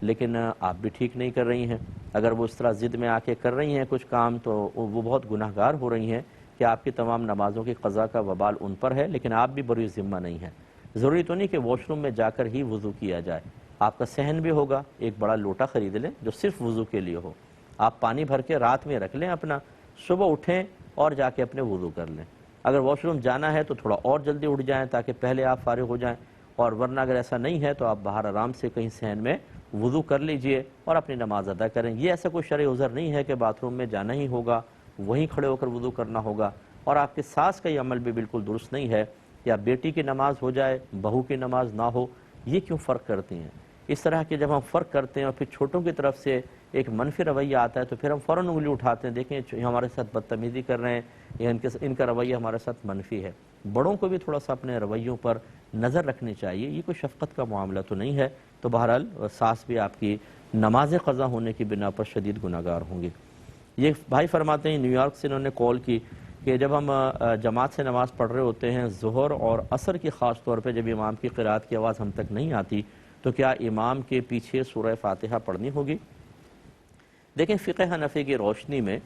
لیکن آپ بھی ٹھیک نہیں کر رہی ہیں۔ اگر وہ اس طرح ضد میں آ کے کر رہی ہیں کچھ کام تو وہ بہت گناہ گار ہو رہی ہیں کہ آپ کی تمام نمازوں کی قضا کا وبال ان پر ہے، لیکن آپ بھی بری ذمہ نہیں ہیں۔ ضروری تو نہیں کہ واش روم میں جا کر ہی وضو کیا جائے، آپ کا صحن بھی ہوگا، ایک بڑا لوٹا خرید لیں جو صرف وضو کے لیے ہو، آپ پانی بھر کے رات میں رکھ لیں اپنا، صبح اٹھیں اور جا کے اپنے وضو کر لیں۔ اگر واش روم جانا ہے تو تھوڑا اور جلدی اٹھ جائیں تاکہ پہلے آپ فارغ ہو جائیں، اور ورنہ اگر ایسا نہیں ہے تو آپ باہر آرام سے کہیں صحن میں وضو کر لیجئے اور اپنی نماز ادا کریں۔ یہ ایسا کوئی شرعی عذر نہیں ہے کہ باتھ روم میں جانا ہی ہوگا، وہیں کھڑے ہو کر وضو کرنا ہوگا۔ اور آپ کے ساس کا یہ عمل بھی بالکل درست نہیں ہے کہ آپ بیٹی کی نماز ہو جائے بہو کی نماز نہ ہو، یہ کیوں فرق کرتی ہیں؟ اس طرح کے جب ہم فرق کرتے ہیں اور پھر چھوٹوں کی طرف سے ایک منفی رویہ آتا ہے تو پھر ہم فوراً انگلی اٹھاتے ہیں، دیکھیں یہ ہمارے ساتھ بدتمیزی کر رہے ہیں یا ان کا رویہ ہمارے ساتھ منفی ہے۔ بڑوں کو بھی تھوڑا سا اپنے رویوں پر نظر رکھنی چاہیے، یہ کوئی شفقت کا معاملہ تو نہیں ہے۔ تو بہرحال ساس بھی آپ کی نماز قضا ہونے کی بنا پر شدید گناہ گار ہوں گے۔ یہ بھائی فرماتے ہیں نیو یارک سے، انہوں نے کال کی کہ جب ہم جماعت سے نماز پڑھ رہے ہوتے ہیں، ظہر اور عصر کی خاص طور پہ جب امام کی قرات کی آواز ہم تک نہیں آتی تو کیا امام کے پیچھے سورہ فاتحہ پڑھنی ہوگی؟ دیکھیں فقہ حنفی کی روشنی میں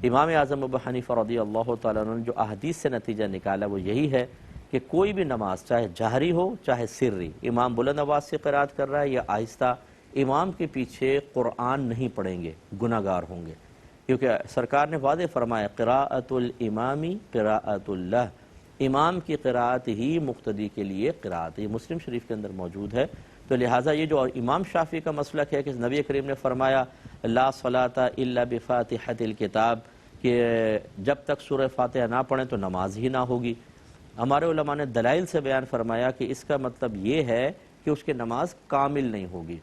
امام اعظم ابو حنیفہ رضی اللہ تعالیٰ عنہ نے جو احادیث سے نتیجہ نکالا وہ یہی ہے کہ کوئی بھی نماز چاہے جہری ہو چاہے سری، امام بلند آواز سے قرات کر رہا ہے یا آہستہ، امام کے پیچھے قرآن نہیں پڑھیں گے، گناہ گار ہوں گے، کیونکہ سرکار نے واضح فرمایا قراءۃ الامامی قراءۃ اللہ، امام کی قراءت ہی مقتدی کے لیے قراءت، یہ مسلم شریف کے اندر موجود ہے۔ تو لہٰذا یہ جو امام شافعی کا مسلک ہے کہ نبی کریم نے فرمایا لا صلاۃ الا بفاتحۃ الکتاب، کہ جب تک سورہ فاتحہ نہ پڑھیں تو نماز ہی نہ ہوگی، ہمارے علماء نے دلائل سے بیان فرمایا کہ اس کا مطلب یہ ہے کہ اس کی نماز کامل نہیں ہوگی،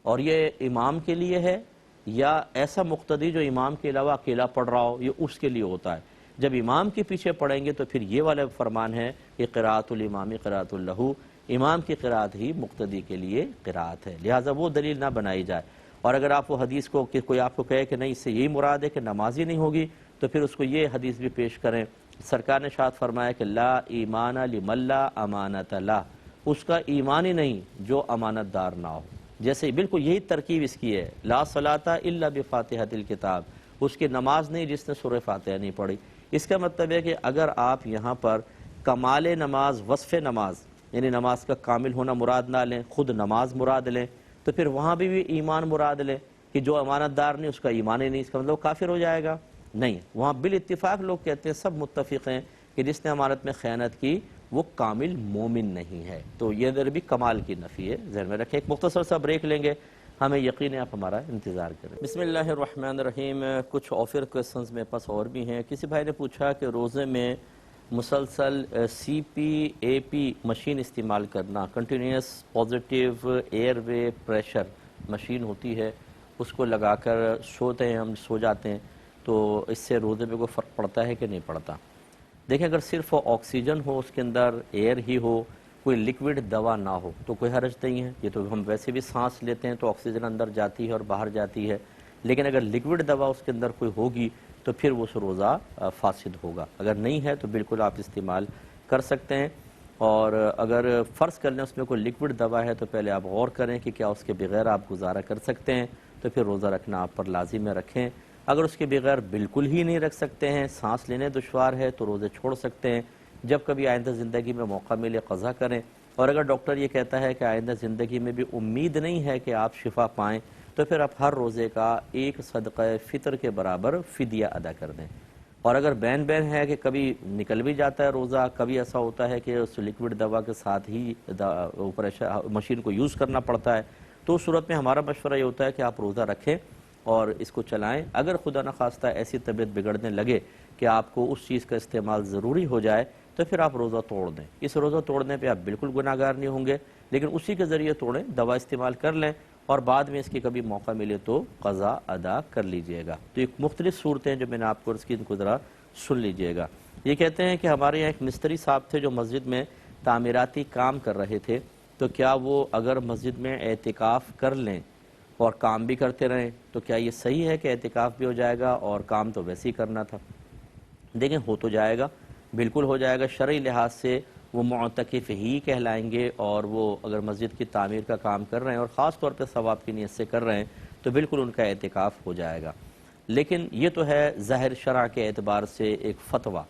اور یہ امام کے لیے ہے یا ایسا مقتدی جو امام کے علاوہ اکیلا پڑھ رہا ہو، یہ اس کے لیے ہوتا ہے۔ جب امام کے پیچھے پڑھیں گے تو پھر یہ والا فرمان ہے کہ قراءۃ الامام قراءۃ لہ، امام کی قراءت ہی مقتدی کے لیے قراءت ہے، لہٰذا وہ دلیل نہ بنائی جائے۔ اور اگر آپ وہ حدیث کو کہ کوئی آپ کو کہے کہ نہیں اس سے یہی مراد ہے کہ نماز ہی نہیں ہوگی، تو پھر اس کو یہ حدیث بھی پیش کریں، سرکار نے ارشاد فرمایا کہ لا ایمان لمن لا امانت لہ، اس کا ایمان ہی نہیں جو امانت دار نہ ہو۔ جیسے بالکل یہی ترکیب اس کی ہے، لا صلاۃ الا بفاتحۃ الکتاب، اس کی نماز نہیں جس نے سورہ فاتحہ نہیں پڑھی۔ اس کا مطلب ہے کہ اگر آپ یہاں پر کمال نماز، وصف نماز، یعنی نماز کا کامل ہونا مراد نہ لیں، خود نماز مراد لیں، تو پھر وہاں بھی ایمان مراد لیں کہ جو امانت دار نہیں اس کا ایمان ہی نہیں، اس کا مطلب کافر ہو جائے گا؟ نہیں، وہاں بالاتفاق لوگ کہتے ہیں، سب متفق ہیں کہ جس نے امانت میں خیانت کی وہ کامل مومن نہیں ہے۔ تو یہ ادھر بھی کمال کی نفی ہے، ذہن میں رکھیں۔ ایک مختصر سا بریک لیں گے، ہمیں یقین ہے آپ ہمارا انتظار کریں۔ بسم اللہ الرحمن الرحیم۔ کچھ آفر کوئسچنز میرے پاس اور بھی ہیں۔ کسی بھائی نے پوچھا کہ روزے میں مسلسل سی پی اے پی مشین استعمال کرنا، continuous positive air way pressure machine ہوتی ہے، اس کو لگا کر سوتے ہیں، ہم سو جاتے ہیں، تو اس سے روزے میں کوئی فرق پڑتا ہے کہ نہیں پڑتا؟ دیکھیں، اگر صرف آکسیجن ہو، اس کے اندر ایئر ہی ہو، کوئی لکوڈ دوا نہ ہو تو کوئی حرج نہیں ہے۔ یہ تو ہم ویسے بھی سانس لیتے ہیں تو آکسیجن اندر جاتی ہے اور باہر جاتی ہے، لیکن اگر لکوڈ دوا اس کے اندر کوئی ہوگی تو پھر وہ روزہ فاسد ہوگا۔ اگر نہیں ہے تو بالکل آپ استعمال کر سکتے ہیں، اور اگر فرض کر لیں اس میں کوئی لکوڈ دوا ہے تو پہلے آپ غور کریں کہ کیا اس کے بغیر آپ گزارا کر سکتے ہیں، تو پھر روزہ رکھنا آپ پر لازم ہے، رکھیں۔ اگر اس کے بغیر بالکل ہی نہیں رکھ سکتے ہیں، سانس لینے دشوار ہے، تو روزے چھوڑ سکتے ہیں۔ جب کبھی آئندہ زندگی میں موقع ملے قضا کریں، اور اگر ڈاکٹر یہ کہتا ہے کہ آئندہ زندگی میں بھی امید نہیں ہے کہ آپ شفا پائیں، تو پھر آپ ہر روزے کا ایک صدقہ فطر کے برابر فدیہ ادا کر دیں۔ اور اگر بین ہے کہ کبھی نکل بھی جاتا ہے روزہ، کبھی ایسا ہوتا ہے کہ اس لکوڈ دوا کے ساتھ ہی مشین کو یوز کرنا پڑتا ہے، تو اس صورت میں ہمارا مشورہ یہ ہوتا ہے کہ آپ روزہ رکھیں اور اس کو چلائیں۔ اگر خدا نخواستہ ایسی طبیعت بگڑنے لگے کہ آپ کو اس چیز کا استعمال ضروری ہو جائے، تو پھر آپ روزہ توڑ دیں۔ اس روزہ توڑنے پہ آپ بالکل گناہ گار نہیں ہوں گے، لیکن اسی کے ذریعے توڑیں، دوا استعمال کر لیں، اور بعد میں اس کی کبھی موقع ملے تو قضا ادا کر لیجئے گا۔ تو ایک مختلف صورتیں جو میں نے آپ کو اس کی ان کو ذرا سن لیجئے گا۔ یہ کہتے ہیں کہ ہمارے یہاں ایک مستری صاحب تھے جو مسجد میں تعمیراتی کام کر رہے تھے، تو کیا وہ اگر مسجد میں اعتکاف کر لیں اور کام بھی کرتے رہیں تو کیا یہ صحیح ہے کہ اعتکاف بھی ہو جائے گا اور کام تو ویسے ہی کرنا تھا؟ دیکھیں، ہو تو جائے گا، بالکل ہو جائے گا۔ شرعی لحاظ سے وہ معتکف ہی کہلائیں گے، اور وہ اگر مسجد کی تعمیر کا کام کر رہے ہیں اور خاص طور پہ ثواب کی نیت سے کر رہے ہیں تو بالکل ان کا اعتکاف ہو جائے گا۔ لیکن یہ تو ہے ظاہر شرع کے اعتبار سے ایک فتویٰ،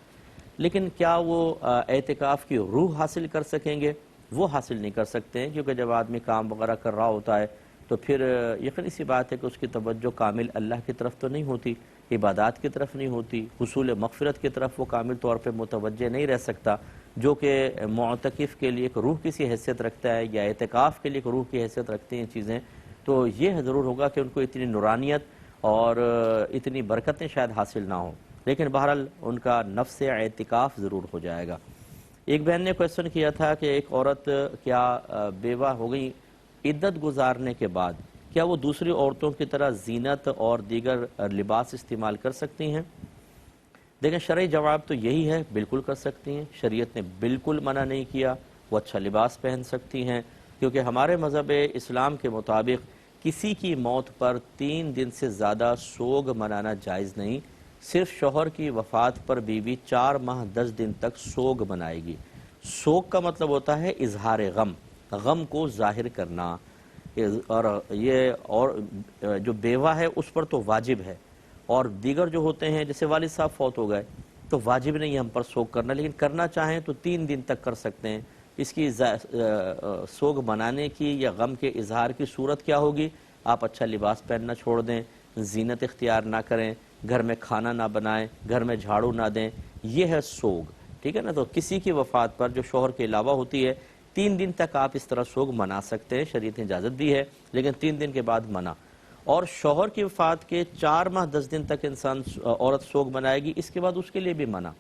لیکن کیا وہ اعتکاف کی روح حاصل کر سکیں گے؟ وہ حاصل نہیں کر سکتے ہیں، کیونکہ جب آدمی کام وغیرہ کر رہا ہوتا ہے تو پھر یقینی سی بات ہے کہ اس کی توجہ کامل اللہ کی طرف تو نہیں ہوتی، عبادات کی طرف نہیں ہوتی، حصول مغفرت کی طرف وہ کامل طور پہ متوجہ نہیں رہ سکتا، جو کہ معتکف کے لیے ایک روح کی سی حیثیت رکھتا ہے، یا اعتکاف کے لیے ایک روح کی حیثیت رکھتی ہیں چیزیں۔ تو یہ ضرور ہوگا کہ ان کو اتنی نورانیت اور اتنی برکتیں شاید حاصل نہ ہوں، لیکن بہرحال ان کا نفس اعتکاف ضرور ہو جائے گا۔ ایک بہن نے کویسچن کیا تھا کہ ایک عورت کیا بیوہ ہو گئی، عدت گزارنے کے بعد کیا وہ دوسری عورتوں کی طرح زینت اور دیگر لباس استعمال کر سکتی ہیں؟ دیکھیں، شرعی جواب تو یہی ہے، بالکل کر سکتی ہیں۔ شریعت نے بالکل منع نہیں کیا، وہ اچھا لباس پہن سکتی ہیں، کیونکہ ہمارے مذہب اسلام کے مطابق کسی کی موت پر 3 دن سے زیادہ سوگ منانا جائز نہیں۔ صرف شوہر کی وفات پر بیوی 4 ماہ 10 دن تک سوگ منائے گی۔ سوگ کا مطلب ہوتا ہے اظہار غم، غم کو ظاہر کرنا، اور یہ اور جو بیوہ ہے اس پر تو واجب ہے، اور دیگر جو ہوتے ہیں جیسے والد صاحب فوت ہو گئے تو واجب نہیں ہے ہم پر سوگ کرنا، لیکن کرنا چاہیں تو 3 دن تک کر سکتے ہیں۔ اس کی سوگ منانے کی یا غم کے اظہار کی صورت کیا ہوگی؟ آپ اچھا لباس پہننا چھوڑ دیں، زینت اختیار نہ کریں، گھر میں کھانا نہ بنائیں، گھر میں جھاڑو نہ دیں، یہ ہے سوگ، ٹھیک ہے نا؟ تو کسی کی وفات پر جو شوہر کے علاوہ ہوتی ہے 3 دن تک آپ اس طرح سوگ منا سکتے ہیں، شریعت نے اجازت دی ہے، لیکن 3 دن کے بعد منع۔ اور شوہر کی وفات کے 4 ماہ 10 دن تک عورت سوگ منائے گی، اس کے بعد اس کے لیے بھی منع۔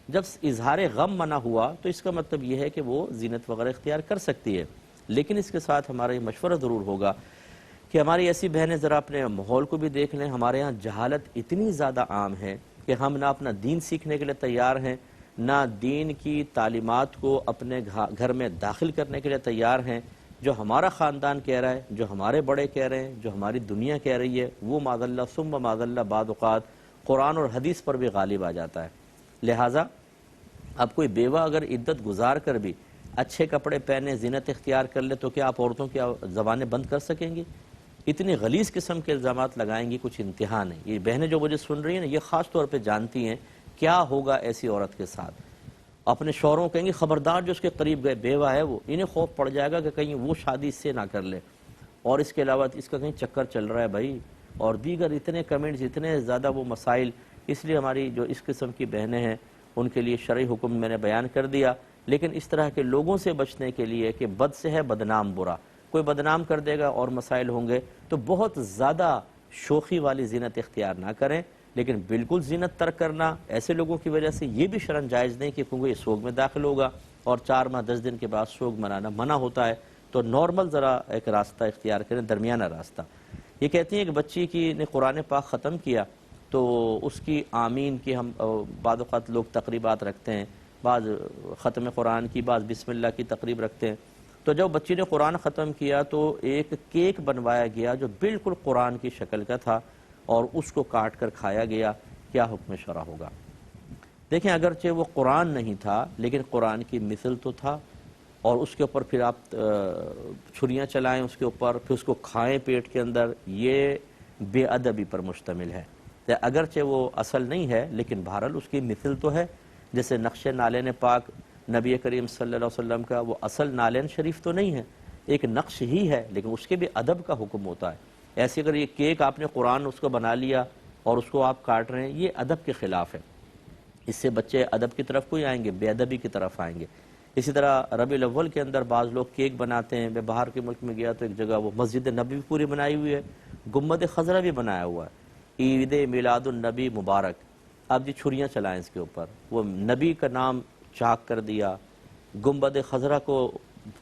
جب اظہار غم منع ہوا تو اس کا مطلب یہ ہے کہ وہ زینت وغیرہ اختیار کر سکتی ہے، لیکن اس کے ساتھ ہمارا یہ مشورہ ضرور ہوگا کہ ہماری ایسی بہنیں ذرا اپنے ماحول کو بھی دیکھ لیں۔ ہمارے یہاں جہالت اتنی زیادہ عام ہے کہ ہم نہ اپنا دین سیکھنے کے لیے تیار ہیں، نہ دین کی تعلیمات کو اپنے گھر میں داخل کرنے کے لیے تیار ہیں۔ جو ہمارا خاندان کہہ رہا ہے، جو ہمارے بڑے کہہ رہے ہیں، جو ہماری دنیا کہہ رہی ہے، وہ معاذ اللہ ثم معاذ اللہ بعض اوقات قرآن اور حدیث پر بھی غالب آ جاتا ہے۔ لہٰذا اب کوئی بیوہ اگر عدت گزار کر بھی اچھے کپڑے پہنے، زینت اختیار کر لے، تو کیا آپ عورتوں کی زبانیں بند کر سکیں گی؟ اتنی غلیظ قسم کے الزامات لگائیں گی، کچھ انتہا نہیں۔ یہ بہنیں جو مجھے سن رہی ہیں نا، یہ خاص طور پہ جانتی ہیں کیا ہوگا ایسی عورت کے ساتھ۔ اپنے شوہروں کہیں گے خبردار جو اس کے قریب گئے، بیوہ ہے وہ، انہیں خوف پڑ جائے گا کہ کہیں وہ شادی اس سے نہ کر لے، اور اس کے علاوہ اس کا کہیں چکر چل رہا ہے بھائی، اور دیگر اتنے کمنٹس، اتنے زیادہ وہ مسائل۔ اس لیے ہماری جو اس قسم کی بہنیں ہیں ان کے لیے شرعی حکم میں نے بیان کر دیا لیکن اس طرح کے لوگوں سے بچنے کے لیے کہ بد سے ہے بدنام برا، کوئی بدنام کر دے گا اور مسائل ہوں گے، تو بہت زیادہ شوخی والی زینت اختیار نہ کریں، لیکن بالکل زینت ترک کرنا ایسے لوگوں کی وجہ سے یہ بھی شرن جائز نہیں کہ کیونکہ یہ سوگ میں داخل ہوگا اور 4 ماہ 10 دن کے بعد سوگ منانا منع ہوتا ہے، تو نارمل ذرا ایک راستہ اختیار کریں، درمیانہ راستہ۔ یہ کہتی ہیں کہ بچی کی نے قرآن پاک ختم کیا تو اس کی آمین کی ہم بعض اوقات لوگ تقریبات رکھتے ہیں، بعض ختم قرآن کی، بعض بسم اللہ کی تقریب رکھتے ہیں، تو جب بچی نے قرآن ختم کیا تو ایک کیک بنوایا گیا جو بالکل قرآن کی شکل کا تھا اور اس کو کاٹ کر کھایا گیا، کیا حکم شرع ہوگا؟ دیکھیں اگرچہ وہ قرآن نہیں تھا لیکن قرآن کی مثل تو تھا، اور اس کے اوپر پھر آپ چھریاں چلائیں اس کے اوپر، پھر اس کو کھائیں پیٹ کے اندر، یہ بے ادبی پر مشتمل ہے۔ اگرچہ وہ اصل نہیں ہے لیکن بہرحال اس کی مثل تو ہے، جیسے نقش نالین پاک نبی کریم صلی اللہ علیہ وسلم کا وہ اصل نالین شریف تو نہیں ہے، ایک نقش ہی ہے لیکن اس کے بھی ادب کا حکم ہوتا ہے۔ ایسے اگر یہ کیک آپ نے قرآن اس کو بنا لیا اور اس کو آپ کاٹ رہے ہیں، یہ ادب کے خلاف ہے، اس سے بچے ادب کی طرف کوئی آئیں گے، بے ادبی کی طرف آئیں گے۔ اسی طرح ربیع الاول کے اندر بعض لوگ کیک بناتے ہیں، میں باہر کے ملک میں گیا تو ایک جگہ وہ مسجد نبی پوری بنائی ہوئی ہے، گنبد خضرا بھی بنایا ہوا ہے، عید میلاد النبی مبارک، آپ جی چھریاں چلائیں اس کے اوپر، وہ نبی کا نام چاک کر دیا، گنبد خضرا کو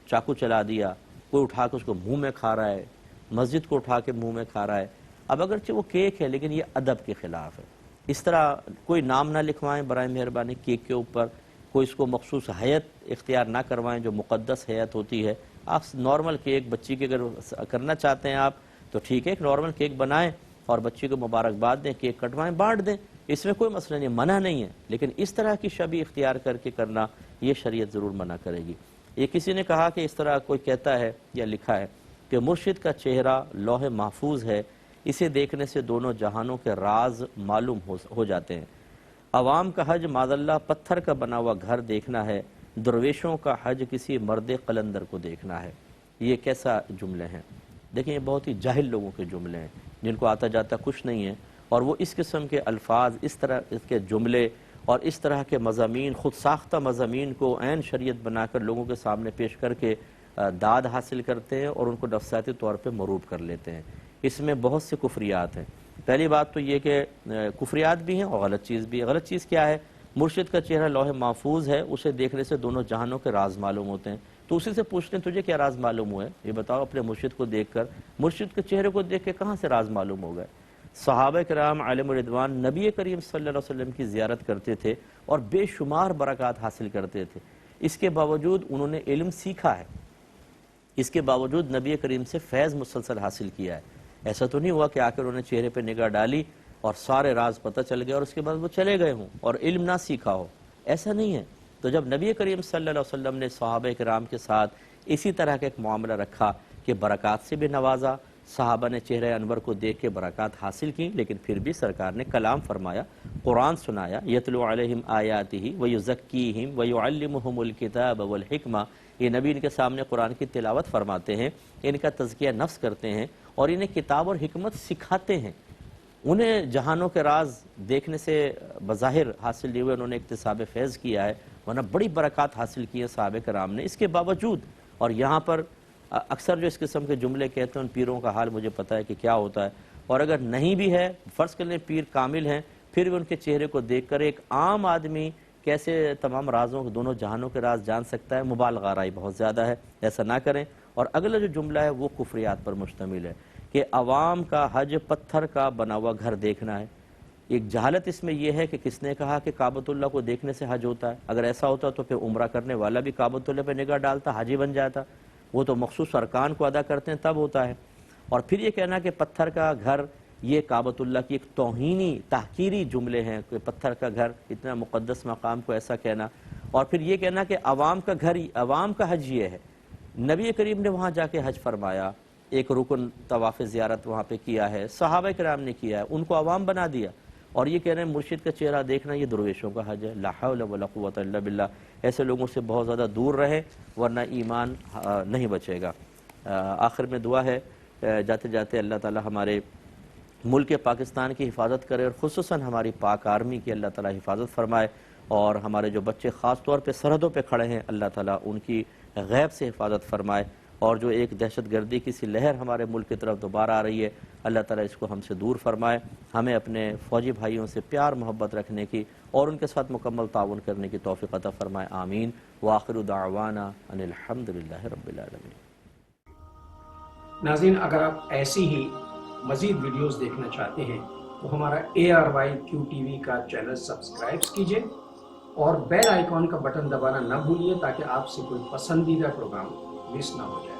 چاقو چلا دیا، کوئی اٹھا کے اس کو منہ میں کھا رہا ہے، مسجد کو اٹھا کے منہ میں کھا رہا ہے۔ اب اگرچہ وہ کیک ہے لیکن یہ ادب کے خلاف ہے۔ اس طرح کوئی نام نہ لکھوائیں برائے مہربانی کیک کے اوپر، کوئی اس کو مخصوص ہیئت اختیار نہ کروائیں جو مقدس ہیئت ہوتی ہے۔ آپ نارمل کیک بچی کے اگر کرنا چاہتے ہیں آپ تو ٹھیک ہے، ایک نارمل کیک بنائیں اور بچی کو مبارکباد دیں، کیک کٹوائیں، بانٹ دیں، اس میں کوئی مسئلہ نہیں، منع نہیں ہے، لیکن اس طرح کی شبیہ اختیار کر کے کرنا یہ شریعت ضرور منع کرے گی۔ یہ کسی نے کہا کہ اس طرح کوئی کہتا ہے یا لکھا ہے کہ مرشد کا چہرہ لوح محفوظ ہے، اسے دیکھنے سے دونوں جہانوں کے راز معلوم ہو جاتے ہیں۔ عوام کا حج معاذ اللہ پتھر کا بنا ہوا گھر دیکھنا ہے، درویشوں کا حج کسی مرد قلندر کو دیکھنا ہے۔ یہ کیسا جملے ہیں؟ دیکھیں یہ بہت ہی جاہل لوگوں کے جملے ہیں جن کو آتا جاتا کچھ نہیں ہے، اور وہ اس قسم کے الفاظ، اس طرح اس کے جملے اور اس طرح کے مضامین، خود ساختہ مضامین کو عین شریعت بنا کر لوگوں کے سامنے پیش کر کے داد حاصل کرتے ہیں اور ان کو نفسیاتی طور پہ مروب کر لیتے ہیں۔ اس میں بہت سے کفریات ہیں۔ پہلی بات تو یہ کہ کفریات بھی ہیں اور غلط چیز بھی ہے۔ غلط چیز کیا ہے؟ مرشد کا چہرہ لوح محفوظ ہے، اسے دیکھنے سے دونوں جہانوں کے راز معلوم ہوتے ہیں۔ تو اسی سے پوچھتے ہیں تجھے کیا راز معلوم ہوئے؟ یہ بتاؤ اپنے مرشد کو دیکھ کر، مرشد کے چہرے کو دیکھ کے کہاں سے راز معلوم ہو گئے؟ صحابہ کرام علیہم الرضوان نبی کریم صلی اللہ علیہ وسلم کی زیارت کرتے تھے اور بے شمار برکات حاصل کرتے تھے، اس کے باوجود انہوں نے علم سیکھا ہے، اس کے باوجود نبی کریم سے فیض مسلسل حاصل کیا ہے۔ ایسا تو نہیں ہوا کہ آ کر انہوں نے چہرے پہ نگاہ ڈالی اور سارے راز پتہ چل گئے اور اس کے بعد وہ چلے گئے ہوں اور علم نہ سیکھا ہو، ایسا نہیں ہے۔ تو جب نبی کریم صلی اللہ علیہ وسلم نے صحابہ کرام کے ساتھ اسی طرح کا ایک معاملہ رکھا کہ برکات سے بھی نوازا، صحابہ نے چہرہ انور کو دیکھ کے برکات حاصل کی، لیکن پھر بھی سرکار نے کلام فرمایا، قرآن سنایا، یتلو علیہم آیاتہ ویزکیہم ویعلمہم الکتاب والحکمہ، یہ نبی ان کے سامنے قرآن کی تلاوت فرماتے ہیں، ان کا تزکیہ نفس کرتے ہیں اور انہیں کتاب اور حکمت سکھاتے ہیں۔ انہیں جہانوں کے راز دیکھنے سے بظاہر حاصل لیے ہوئے انہوں نے اکتساب فیض کیا ہے، ورنہ بڑی برکات حاصل کی ہیں صحابہ کرام نے، اس کے باوجود۔ اور یہاں پر اکثر جو اس قسم کے جملے کہتے ہیں ان پیروں کا حال مجھے پتہ ہے کہ کیا ہوتا ہے، اور اگر نہیں بھی ہے، فرض کر لیں پیر کامل ہیں، پھر بھی ان کے چہرے کو دیکھ کر ایک عام آدمی کیسے تمام رازوں کو، دونوں جہانوں کے راز جان سکتا ہے؟ مبالغہ آرائی بہت زیادہ ہے، ایسا نہ کریں۔ اور اگلا جو جملہ ہے وہ کفریات پر مشتمل ہے کہ عوام کا حج پتھر کا بنا ہوا گھر دیکھنا ہے۔ ایک جہالت اس میں یہ ہے کہ کس نے کہا کہ کعبۃ اللہ کو دیکھنے سے حج ہوتا ہے؟ اگر ایسا ہوتا تو پھر عمرہ کرنے والا بھی کعبۃ اللہ پہ نگاہ ڈالتا، حاجی بن جاتا، وہ تو مخصوص ارکان کو ادا کرتے ہیں تب ہوتا ہے۔ اور پھر یہ کہنا کہ پتھر کا گھر، یہ کعبۃ اللہ کی ایک توہینی تحقیری جملے ہیں کہ پتھر کا گھر، اتنا مقدس مقام کو ایسا کہنا، اور پھر یہ کہنا کہ عوام کا گھر، عوام کا حج یہ ہے۔ نبی کریم نے وہاں جا کے حج فرمایا، ایک رکن طواف زیارت وہاں پہ کیا ہے، صحابہ کرام نے کیا ہے، ان کو عوام بنا دیا، اور یہ کہہ رہے ہیں مرشد کا چہرہ دیکھنا یہ درویشوں کا حج ہے۔ لا حول ولا قوۃ الا باللہ۔ ایسے لوگوں سے بہت زیادہ دور رہے ورنہ ایمان نہیں بچے گا۔ آخر میں دعا ہے، جاتے جاتے اللہ تعالی ہمارے ملک پاکستان کی حفاظت کرے اور خصوصاً ہماری پاک آرمی کی اللہ تعالی حفاظت فرمائے، اور ہمارے جو بچے خاص طور پہ سرحدوں پہ کھڑے ہیں اللہ تعالیٰ ان کی غیب سے حفاظت فرمائے، اور جو ایک دہشت گردی کی سی لہر ہمارے ملک کی طرف دوبارہ آ رہی ہے اللہ تعالیٰ اس کو ہم سے دور فرمائے، ہمیں اپنے فوجی بھائیوں سے پیار محبت رکھنے کی اور ان کے ساتھ مکمل تعاون کرنے کی توفیق عطا فرمائے، آمین۔ وآخر دعوانا ان الحمد للہ رب العالمین۔ ناظرین، اگر آپ ایسی ہی مزید ویڈیوز دیکھنا چاہتے ہیں تو ہمارا ARYQ کا چینل سبسکرائب کیجئے اور بیل آئیکن کا بٹن دبانا نہ بھولیے تاکہ آپ سے کوئی پسندیدہ پروگرام مس نہ ہو جائے۔